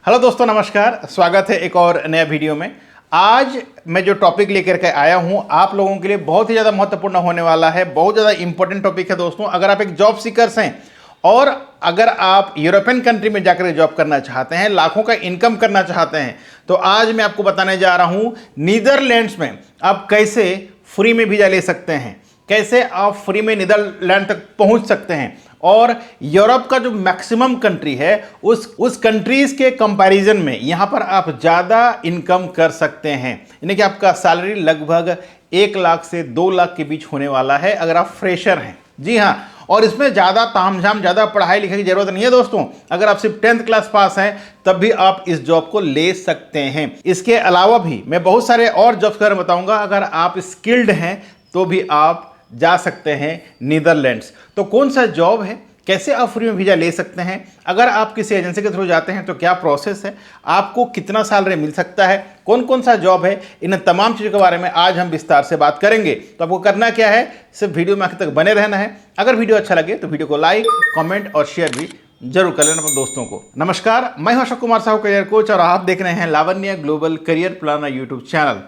Hello दोस्तों, नमस्कार। स्वागत है एक और नया वीडियो में। आज मैं जो टॉपिक लेकर के आया हूं आप लोगों के लिए बहुत ही ज़्यादा महत्वपूर्ण होने वाला है। बहुत ज़्यादा इंपॉर्टेंट टॉपिक है दोस्तों। अगर आप एक जॉब सीकर्स हैं और अगर आप यूरोपियन कंट्री में जाकर जॉब करना चाहते हैं, लाखों का इनकम करना चाहते हैं, तो आज मैं आपको बताने जा रहा हूं नीदरलैंड्स में आप कैसे फ्री में वीज़ा ले सकते हैं, कैसे आप फ्री में नीदरलैंड तक पहुंच सकते हैं और यूरोप का जो मैक्सिमम कंट्री है उस कंट्रीज के कंपैरिजन में यहां पर आप ज़्यादा इनकम कर सकते हैं। यानी कि आपका सैलरी लगभग 1 लाख से 2 लाख के बीच होने वाला है अगर आप फ्रेशर हैं। जी हाँ, और इसमें ज़्यादा तामझाम, ज़्यादा पढ़ाई लिखाई की ज़रूरत नहीं है दोस्तों। अगर आप सिर्फ 10th क्लास पास हैं तब भी आप इस जॉब को ले सकते हैं। इसके अलावा भी मैं बहुत सारे और जॉब्स के बारे में बताऊंगा। अगर आप स्किल्ड हैं तो भी आप जा सकते हैं नीदरलैंड्स। तो कौन सा जॉब है, कैसे आप फ्री में वीज़ा ले सकते हैं, अगर आप किसी एजेंसी के थ्रू जाते हैं तो क्या प्रोसेस है, आपको कितना सैलरी मिल सकता है, कौन कौन सा जॉब है, इन तमाम चीज़ों के बारे में आज हम विस्तार से बात करेंगे। तो आपको करना क्या है, सिर्फ वीडियो में आखिर तक बने रहना है। अगर वीडियो अच्छा लगे तो वीडियो को लाइक, कमेंट और शेयर भी जरूर कर लेना अपने दोस्तों को। नमस्कार, मैं हूं अशोक कुमार साहू, करियर कोच, और आप देख रहे हैं Lavanya global career planner YouTube channel.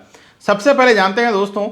सबसे पहले जानते हैं दोस्तों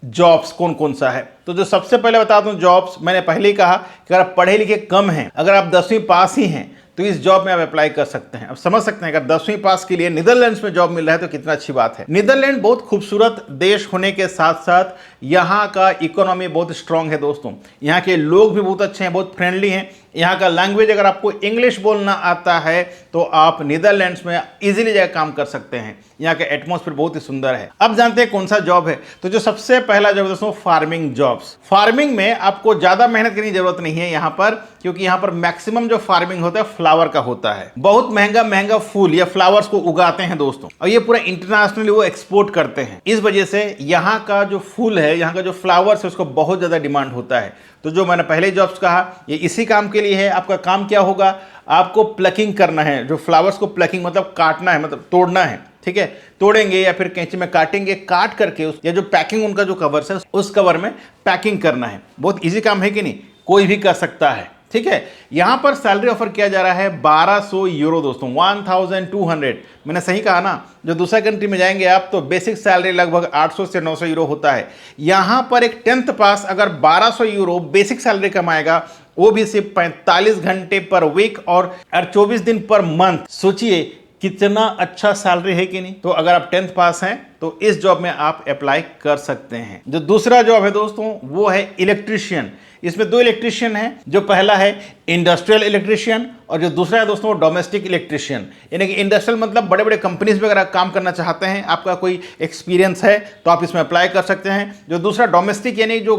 जॉब्स कौन कौन सा है। तो जो सबसे पहले बता दूं जॉब्स, मैंने पहले ही कहा कि अगर आप पढ़े लिखे कम हैं, अगर आप 10वीं पास ही हैं तो इस जॉब में आप अप्लाई कर सकते हैं। अब समझ सकते हैं अगर 10वीं पास के लिए नीदरलैंड्स में जॉब मिल रहा है तो कितना अच्छी बात है। नीदरलैंड बहुत खूबसूरत देश होने के साथ साथ यहाँ का इकोनॉमी बहुत स्ट्रांग है दोस्तों। यहाँ के लोग भी बहुत अच्छे हैं, बहुत फ्रेंडली हैं। यहाँ का लैंग्वेज, अगर आपको इंग्लिश बोलना आता है तो आप नीदरलैंड्स में इजीली जाकर काम कर सकते हैं। यहाँ का एटमॉस्फेयर बहुत ही सुंदर है। अब जानते हैं कौन सा जॉब है। तो जो सबसे पहला जॉब है दोस्तों, फार्मिंग जॉब्स। फार्मिंग में आपको ज़्यादा मेहनत करने की जरूरत नहीं है यहाँ पर, क्योंकि यहाँ पर मैक्सिमम जो फार्मिंग होता है फ्लावर का होता है। बहुत महंगा महंगा फूल या फ्लावर्स को उगाते हैं दोस्तों, और ये पूरा इंटरनेशनली वो एक्सपोर्ट करते हैं। इस वजह से यहाँ का जो फूल है, यहाँ का जो फ्लावर्स है, उसको बहुत ज़्यादा डिमांड होता है। तो जो मैंने पहले जॉब्स कहा ये इसी काम के लिए है। आपका काम क्या होगा, आपको प्लकिंग करना है। जो फ्लावर्स को प्लकिंग मतलब काटना है, मतलब तोड़ना है, ठीक है। तोड़ेंगे या फिर कैंची में काटेंगे, काट करके या जो पैकिंग उनका जो कवर है उस कवर में पैकिंग करना है। बहुत इजी काम है कि नहीं, कोई भी कर सकता है, ठीक है। यहां पर सैलरी ऑफर किया जा रहा है 1200 यूरो दोस्तों, 1200। मैंने सही कहा ना। जो दूसरा कंट्री में जाएंगे आप तो बेसिक सैलरी लगभग 800 से 900 यूरो होता है। यहां पर एक 10th पास अगर 1200 यूरो बेसिक सैलरी कमाएगा, वो भी सिर्फ 45 घंटे पर वीक और 24 दिन पर मंथ। सोचिए कितना अच्छा सैलरी है कि नहीं। तो अगर आप 10th पास हैं तो इस जॉब में आप अप्लाई कर सकते हैं। जो दूसरा जॉब है दोस्तों वो है इलेक्ट्रीशियन। इसमें 2 इलेक्ट्रीशियन हैं। जो पहला है इंडस्ट्रियल इलेक्ट्रीशियन और जो दूसरा है दोस्तों डोमेस्टिक इलेक्ट्रीशियन। यानी कि इंडस्ट्रियल मतलब बड़े बड़े कंपनीज में अगर आप काम करना चाहते हैं, आपका कोई एक्सपीरियंस है तो आप इसमें अप्लाई कर सकते हैं। जो दूसरा डोमेस्टिक यानी जो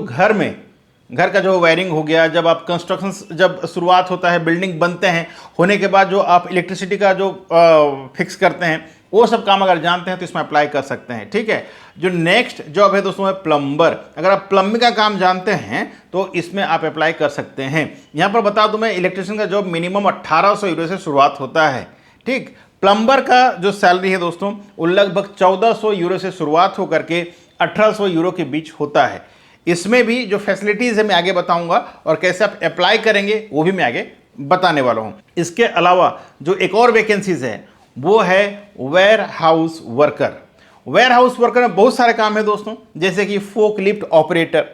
घर का जो वायरिंग हो गया, जब आप कंस्ट्रक्शन जब शुरुआत होता है, बिल्डिंग बनते हैं, होने के बाद जो आप इलेक्ट्रिसिटी का जो फिक्स करते हैं, वो सब काम अगर जानते हैं तो इसमें अप्लाई कर सकते हैं, ठीक है। जो नेक्स्ट जॉब है दोस्तों है प्लम्बर। अगर आप प्लम्बिंग का काम जानते हैं तो इसमें आप अप्लाई कर सकते हैं। यहाँ पर बता दूं मैं, इलेक्ट्रिशियन का जॉब मिनिमम 1800 यूरो से शुरुआत होता है, ठीक। प्लम्बर का जो सैलरी है दोस्तों वो लगभग 1400 यूरो से शुरुआत होकर के 1800 यूरो के बीच होता है। इसमें भी जो फैसिलिटीज़ है मैं आगे बताऊंगा और कैसे आप अप्लाई करेंगे वो भी मैं आगे बताने वाला हूं। इसके अलावा जो एक और वैकेंसीज है वो है warehouse worker. Warehouse worker में बहुत सारे काम है दोस्तों, जैसे कि फोक लिफ्ट ऑपरेटर,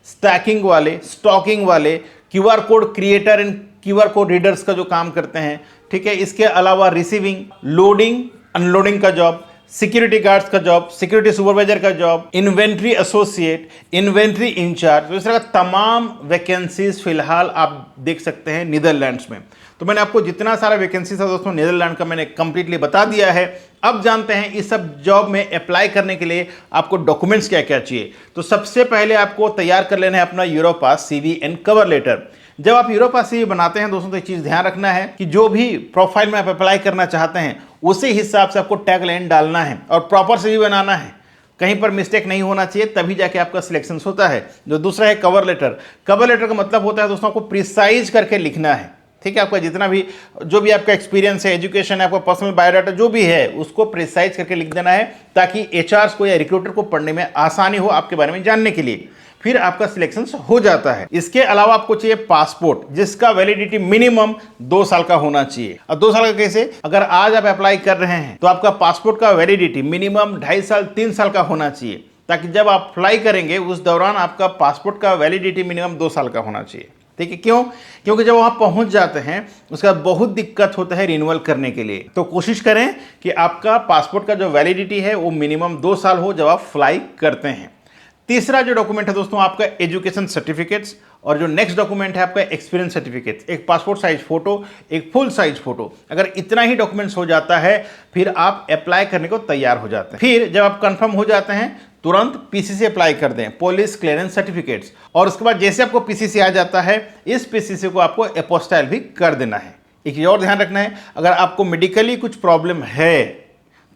स्टैकिंग वाले, स्टॉकिंग वाले, QR code creator and QR code readers का जो काम करते हैं, ठीक है। इसके अलावा रिसीविंग, लोडिंग, अनलोडिंग का जॉब, सिक्योरिटी गार्ड्स का जॉब, सिक्योरिटी सुपरवाइजर का job, inventory associate, inventory incharge, तो इस तरह का तमाम वैकेंसीज फिलहाल आप देख सकते हैं नीदरलैंड्स में। तो मैंने आपको जितना सारा वैकेंसीज है दोस्तों नीदरलैंड का मैंने कंप्लीटली बता दिया है। अब जानते हैं इस सब जॉब में अप्लाई करने के लिए आपको डॉक्यूमेंट्स क्या क्या चाहिए। तो सबसे पहले आपको तैयार कर लेना है अपना Europass CV and cover letter. जब आप यूरोपास CV बनाते हैं दोस्तों तो एक चीज़ ध्यान रखना है कि जो भी प्रोफाइल में आप अप्लाई करना चाहते हैं उसी हिसाब से आपको टैग लाइन डालना है और प्रॉपर CV बनाना है। कहीं पर मिस्टेक नहीं होना चाहिए, तभी जाके आपका सिलेक्शन होता है। जो दूसरा है कवर लेटर। कवर लेटर का मतलब होता है दोस्तों आपको प्रिसाइज करके लिखना है, ठीक है। आपका जितना भी जो भी आपका एक्सपीरियंस है, एजुकेशन है, आपका पर्सनल बायोडाटा जो भी है उसको प्रिसाइज करके लिख देना है, ताकि HRs को या रिक्रूटर को पढ़ने में आसानी हो आपके बारे में जानने के लिए। फिर आपका सिलेक्शन हो जाता है। इसके अलावा आपको चाहिए पासपोर्ट, जिसका वैलिडिटी मिनिमम 2 साल का होना चाहिए। अब 2 साल का कैसे? अगर आज आप अप्लाई कर रहे हैं तो आपका पासपोर्ट का वैलिडिटी मिनिमम 2.5 साल 3 साल का होना चाहिए, ताकि जब आप अप्लाई करेंगे उस दौरान आपका पासपोर्ट का वैलिडिटी मिनिमम 2 साल का होना चाहिए। ठीक है, क्यों? क्योंकि जब वहाँ पहुँच जाते हैं उसका बहुत दिक्कत होता है रिन्यूअल करने के लिए। तो कोशिश करें कि आपका पासपोर्ट का जो वैलिडिटी है वो मिनिमम 2 साल हो जब आप फ्लाई करते हैं। तीसरा जो डॉक्यूमेंट है दोस्तों आपका एजुकेशन सर्टिफिकेट्स, और जो नेक्स्ट डॉक्यूमेंट है आपका एक्सपीरियंस सर्टिफिकेट्स, एक पासपोर्ट साइज फोटो, एक फुल साइज फोटो। अगर इतना ही डॉक्यूमेंट्स हो जाता है फिर आप अप्लाई करने को तैयार हो जाते हैं। फिर जब आप कंफर्म हो जाते हैं तुरंत पीसीसी अप्लाई कर दें, पुलिस क्लियरेंस सर्टिफिकेट्स, और उसके बाद जैसे आपको पीसीसी आ जाता है इस पीसीसी को आपको अपोस्टाइल भी कर देना है। एक चीज और ध्यान रखना है, अगर आपको मेडिकली कुछ प्रॉब्लम है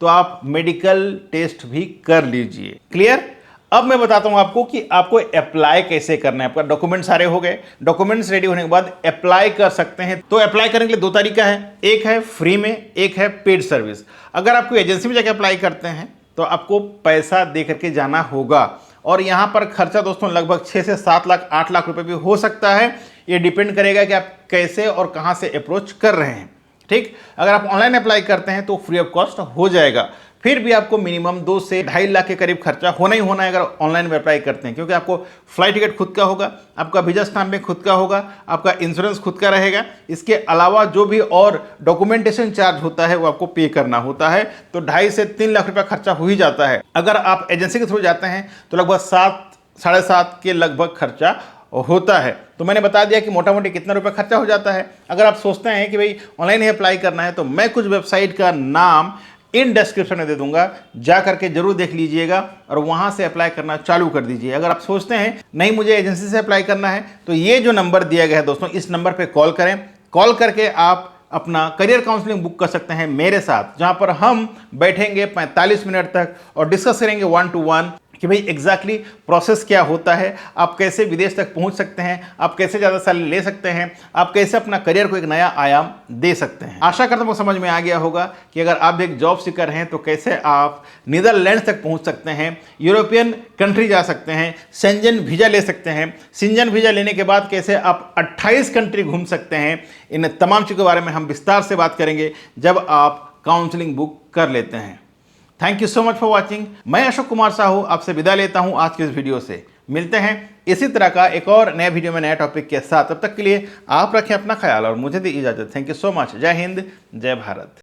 तो आप मेडिकल टेस्ट भी कर लीजिए। क्लियर? अब मैं बताता हूं आपको कि आपको अप्लाई कैसे करना है। आपका डॉक्यूमेंट सारे हो गए, डॉक्यूमेंट्स रेडी होने के बाद अप्लाई कर सकते हैं। तो अप्लाई करने के लिए 2 तरीका है, एक है फ्री में, एक है पेड सर्विस। अगर आप कोई एजेंसी में जाकर अप्लाई करते हैं तो आपको पैसा दे करके जाना होगा, और यहाँ पर खर्चा दोस्तों लगभग 6 से 7 लाख 8 लाख रुपए भी हो सकता है। ये डिपेंड करेगा कि आप कैसे और कहाँ से अप्रोच कर रहे हैं। ठीक, अगर आप ऑनलाइन अप्लाई करते हैं तो फ्री ऑफ कॉस्ट हो जाएगा। फिर भी आपको मिनिमम 2 से 2.5 लाख के करीब खर्चा होना ही होना है अगर ऑनलाइन में अप्लाई करते हैं, क्योंकि आपको फ्लाइट टिकट खुद का होगा, आपका वीजा स्टैम्प में खुद का होगा, आपका इंश्योरेंस खुद का रहेगा। इसके अलावा जो भी और डॉक्यूमेंटेशन चार्ज होता है वो आपको पे करना होता है। तो 2.5 से 3 लाख रुपया खर्चा हो ही जाता है। अगर आप एजेंसी के थ्रू जाते हैं तो लगभग 7 साढ़े 7 के लगभग खर्चा होता है। तो मैंने बता दिया कि मोटा मोटी कितना रुपया खर्चा हो जाता है। अगर आप सोचते हैं कि भाई ऑनलाइन ही अप्लाई करना है तो मैं कुछ वेबसाइट का नाम इन डिस्क्रिप्शन में दे दूंगा, जा करके जरूर देख लीजिएगा और वहां से अप्लाई करना चालू कर दीजिए। अगर आप सोचते हैं नहीं मुझे एजेंसी से अप्लाई करना है तो ये जो नंबर दिया गया है दोस्तों, इस नंबर पे कॉल करें। कॉल करके आप अपना करियर काउंसलिंग बुक कर सकते हैं मेरे साथ, जहां पर हम बैठेंगे 45 मिनट तक और डिस्कस करेंगे 1 to 1 कि भाई एग्जैक्टली प्रोसेस क्या होता है, आप कैसे विदेश तक पहुंच सकते हैं, आप कैसे ज़्यादा सैलरी ले सकते हैं, आप कैसे अपना करियर को एक नया आयाम दे सकते हैं। आशा करता हूं समझ में आ गया होगा कि अगर आप एक जॉब सीकर हैं तो कैसे आप नीदरलैंड्स तक पहुंच सकते हैं, यूरोपियन कंट्री जा सकते हैं, शेंजन वीज़ा ले सकते हैं, शेंजन वीज़ा लेने के बाद कैसे आप 28 कंट्री घूम सकते हैं। इन तमाम चीज़ों के बारे में हम विस्तार से बात करेंगे जब आप काउंसलिंग बुक कर लेते हैं। Thank you so much for watching. मैं अशोक कुमार साहू आपसे विदा लेता हूं आज के इस वीडियो से। मिलते हैं इसी तरह का एक और नए वीडियो में नए टॉपिक के साथ। तब तक के लिए आप रखें अपना ख्याल और मुझे दी इजाजत। Thank you so much. जय हिंद, जय भारत।